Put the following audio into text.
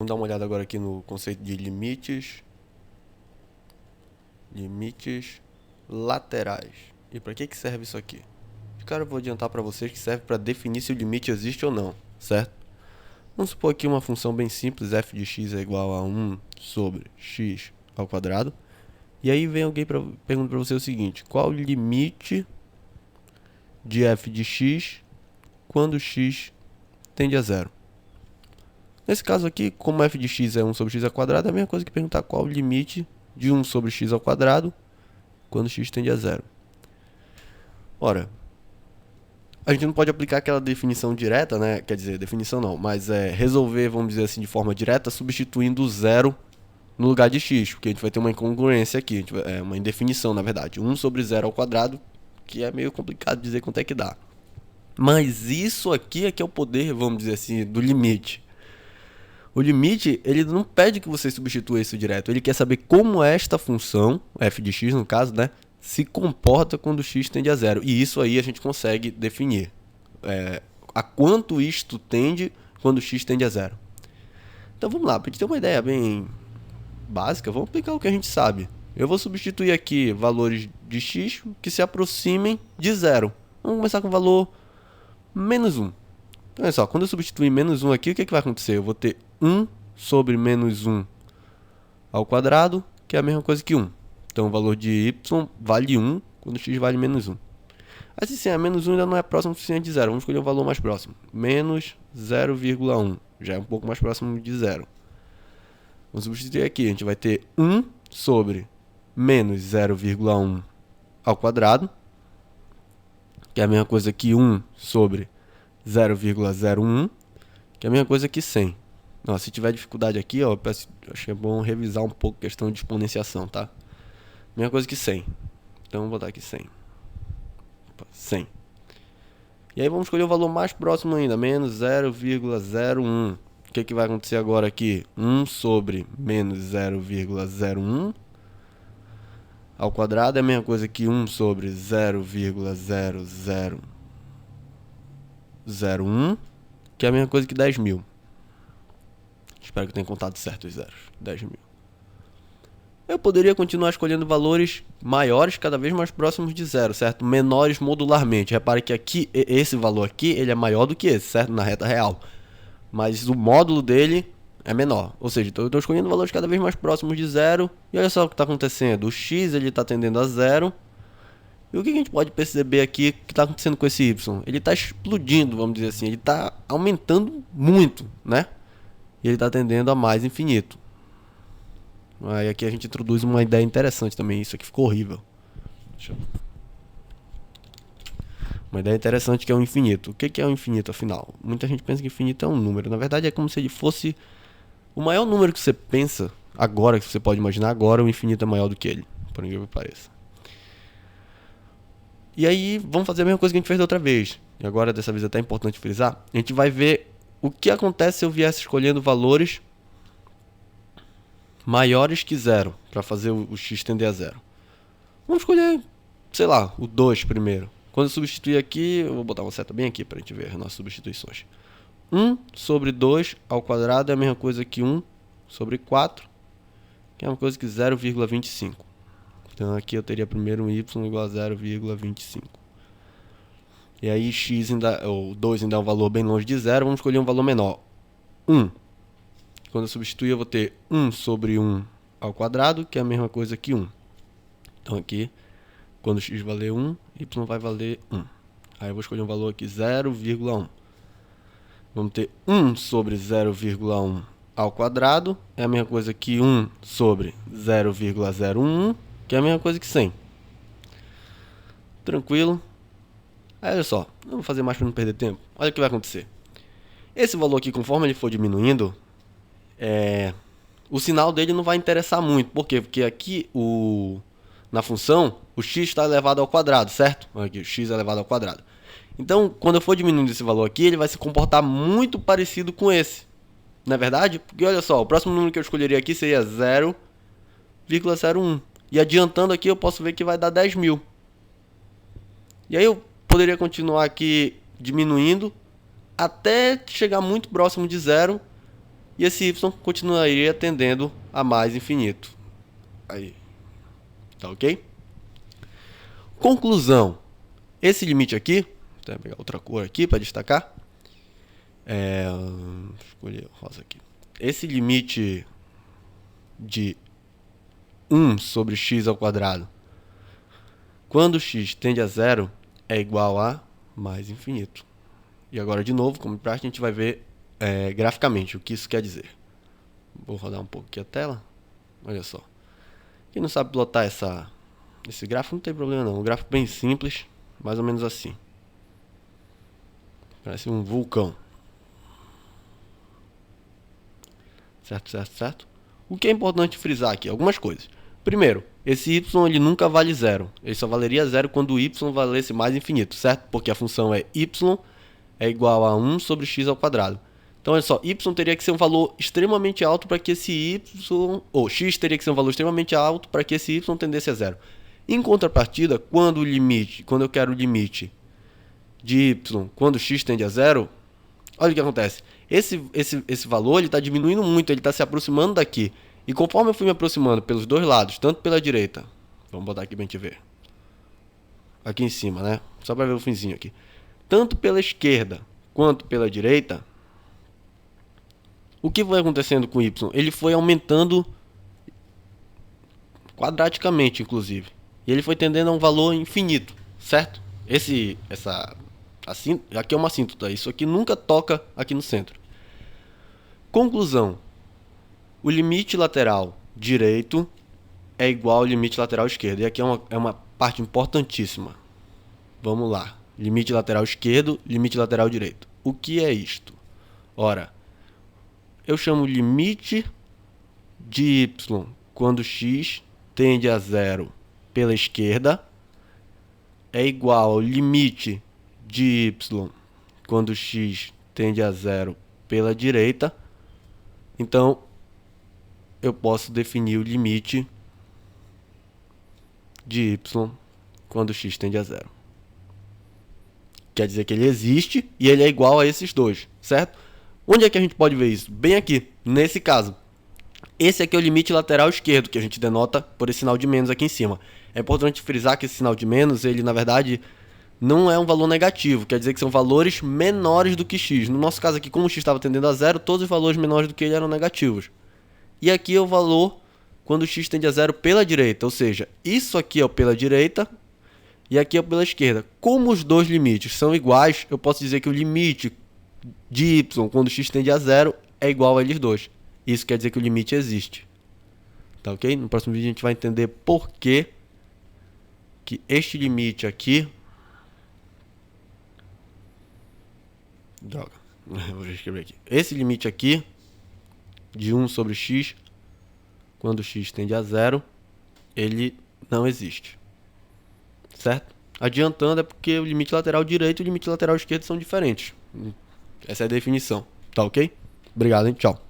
dar uma olhada agora aqui no conceito de limites laterais. E para que serve isso aqui? Cara, eu vou adiantar para vocês que serve para definir se o limite existe ou não, certo? Vamos supor aqui uma função bem simples, f de x é igual a 1 sobre x ao quadrado. E aí vem alguém pergunta para você o seguinte: qual o limite de f de x quando x tende a zero? Nesse caso aqui, como f de x é 1 sobre x ao quadrado, é a mesma coisa que perguntar qual o limite de 1 sobre x ao quadrado quando x tende a zero. Ora, a gente não pode aplicar aquela definição direta, né? Quer dizer, definição não, mas resolver, vamos dizer assim, de forma direta, substituindo o zero no lugar de x, porque a gente vai ter uma incongruência aqui, uma indefinição, na verdade. 1 sobre 0 ao quadrado, que é meio complicado dizer quanto é que dá. Mas isso aqui é que é o poder, vamos dizer assim, do limite. O limite, ele não pede que você substitua isso direto, ele quer saber como esta função, f de x no caso, né, se comporta quando x tende a zero. E isso aí a gente consegue definir. A quanto isto tende quando x tende a zero. Então vamos lá, para a gente ter uma ideia bem básica, vamos aplicar o que a gente sabe. Eu vou substituir aqui valores de x que se aproximem de zero. Vamos começar com o valor menos 1. Então, olha só, quando eu substituir menos 1 aqui, o que vai acontecer? Eu vou ter 1 sobre menos 1 ao quadrado, que é a mesma coisa que 1. Então, o valor de y vale 1 quando x vale menos 1. Assim, sim, menos 1 ainda não é próximo o suficiente de zero. Vamos escolher um valor mais próximo. Menos 0,1. Já é um pouco mais próximo de zero. Vamos substituir aqui. A gente vai ter 1 sobre menos 0,1 ao quadrado, que é a mesma coisa que 1 sobre 0,01, que é a mesma coisa que 100. Nossa, se tiver dificuldade aqui, ó, acho que é bom revisar um pouco a questão de exponenciação, tá? Mesma coisa que 100. Então, vou botar aqui 100. 100. E aí vamos escolher o valor mais próximo ainda, menos 0,01. O que vai acontecer agora aqui? 1 sobre menos 0,01 ao quadrado é a mesma coisa que 1 sobre 0,0001, que é a mesma coisa que 10.000. Espero que tenha contado certo os zeros. 10.000. Eu poderia continuar escolhendo valores maiores, cada vez mais próximos de zero, certo? Menores modularmente. Repare que aqui, esse valor aqui, ele é maior do que esse, certo? Na reta real. Mas o módulo dele é menor. Ou seja, eu estou escolhendo valores cada vez mais próximos de zero. E olha só o que está acontecendo. O x está tendendo a zero. E o que a gente pode perceber aqui que está acontecendo com esse y? Ele está explodindo, vamos dizer assim. Ele está aumentando muito, né? E ele está tendendo a mais infinito. Aí aqui a gente introduz uma ideia interessante também. Isso aqui ficou horrível. Uma ideia interessante que é o infinito. O que é o infinito, afinal? Muita gente pensa que infinito é um número. Na verdade, é como se ele fosse o maior número que você pensa agora, que você pode imaginar agora, o infinito é maior do que ele. Por incrível que pareça. E aí, vamos fazer a mesma coisa que a gente fez da outra vez. E agora, dessa vez, é até importante frisar. A gente vai ver o que acontece se eu viesse escolhendo valores maiores que zero, para fazer o x tender a zero. Vamos escolher, sei lá, o 2 primeiro. Quando eu substituir aqui, eu vou botar uma seta bem aqui para a gente ver as nossas substituições. 1 sobre 2 ao quadrado é a mesma coisa que 1 sobre 4, que é uma coisa que 0,25. Então aqui eu teria primeiro um y igual a 0,25. E aí x ou 2 ainda é um valor bem longe de zero, vamos escolher um valor menor. 1. Quando eu substituir, eu vou ter 1 sobre 1 ao quadrado, que é a mesma coisa que 1. Então aqui, quando x valer 1, y vai valer 1. Aí eu vou escolher um valor aqui, 0,1. Vamos ter 1 sobre 0,1 ao quadrado, é a mesma coisa que 1 sobre 0,01, que é a mesma coisa que 100. Tranquilo? Aí olha só, não vou fazer mais para não perder tempo. Olha o que vai acontecer. Esse valor aqui, conforme ele for diminuindo, o sinal dele não vai interessar muito. Por quê? Porque aqui na função, o x está elevado ao quadrado, certo? Aqui, o x é elevado ao quadrado. Então, quando eu for diminuindo esse valor aqui, ele vai se comportar muito parecido com esse. Não é verdade? Porque olha só, o próximo número que eu escolheria aqui seria 0,01. E adiantando aqui, eu posso ver que vai dar 10.000. E aí eu poderia continuar aqui diminuindo até chegar muito próximo de zero. e esse y continuaria tendendo a mais infinito. Aí, tá ok? Conclusão. Esse limite aqui, vou pegar outra cor aqui para destacar. Vou escolher o rosa aqui. Esse limite de 1 sobre x ao quadrado, quando x tende a zero, é igual a mais infinito. E agora, de novo, como prática, a gente vai ver graficamente o que isso quer dizer. Vou rodar um pouco aqui a tela. Olha só. Quem não sabe plotar esse gráfico, não tem problema não. Um gráfico bem simples, mais ou menos assim. Parece um vulcão. Certo, certo, certo? O que é importante frisar aqui? Algumas coisas. Primeiro, esse y ele nunca vale zero. Ele só valeria zero quando o y valesse mais infinito, certo? Porque a função é y é igual a 1 sobre x ao quadrado. Então, olha só, y teria que ser um valor extremamente alto para que esse y... Ou x teria que ser um valor extremamente alto para que esse y tendesse a zero. Em contrapartida, quando eu quero o limite de y quando x tende a zero, olha o que acontece. Esse valor está diminuindo muito, ele está se aproximando daqui. E conforme eu fui me aproximando pelos dois lados, tanto pela direita, vamos botar aqui para a gente ver. Aqui em cima, né? Só para ver o finzinho aqui. Tanto pela esquerda quanto pela direita, o que foi acontecendo com o y? Ele foi aumentando quadraticamente, inclusive. E ele foi tendendo a um valor infinito, certo? Aqui é uma assíntota. Isso aqui nunca toca aqui no centro. Conclusão. O limite lateral direito é igual ao limite lateral esquerdo. E aqui é uma parte importantíssima. Vamos lá. Limite lateral esquerdo, limite lateral direito. O que é isto? Ora, eu chamo limite de y quando x tende a zero pela esquerda é igual ao limite de y quando x tende a zero pela direita. Então, eu posso definir o limite de y quando x tende a zero. Quer dizer que ele existe e ele é igual a esses dois, certo? Onde é que a gente pode ver isso? Bem aqui, nesse caso. Esse aqui é o limite lateral esquerdo, que a gente denota por esse sinal de menos aqui em cima. É importante frisar que esse sinal de menos, ele na verdade não é um valor negativo, quer dizer que são valores menores do que x. No nosso caso aqui, como o x estava tendendo a zero, todos os valores menores do que ele eram negativos. E aqui é o valor quando x tende a zero pela direita, ou seja, isso aqui é o pela direita e aqui é o pela esquerda. Como os dois limites são iguais, eu posso dizer que o limite de y quando x tende a zero é igual a eles dois. Isso quer dizer que o limite existe. Tá ok? No próximo vídeo a gente vai entender por que este limite aqui... Droga, vou escrever aqui. Esse limite aqui de 1 sobre x, quando x tende a zero, ele não existe. Certo? Adiantando é porque o limite lateral direito e o limite lateral esquerdo são diferentes. Essa é a definição. Tá ok? Obrigado, hein? Tchau.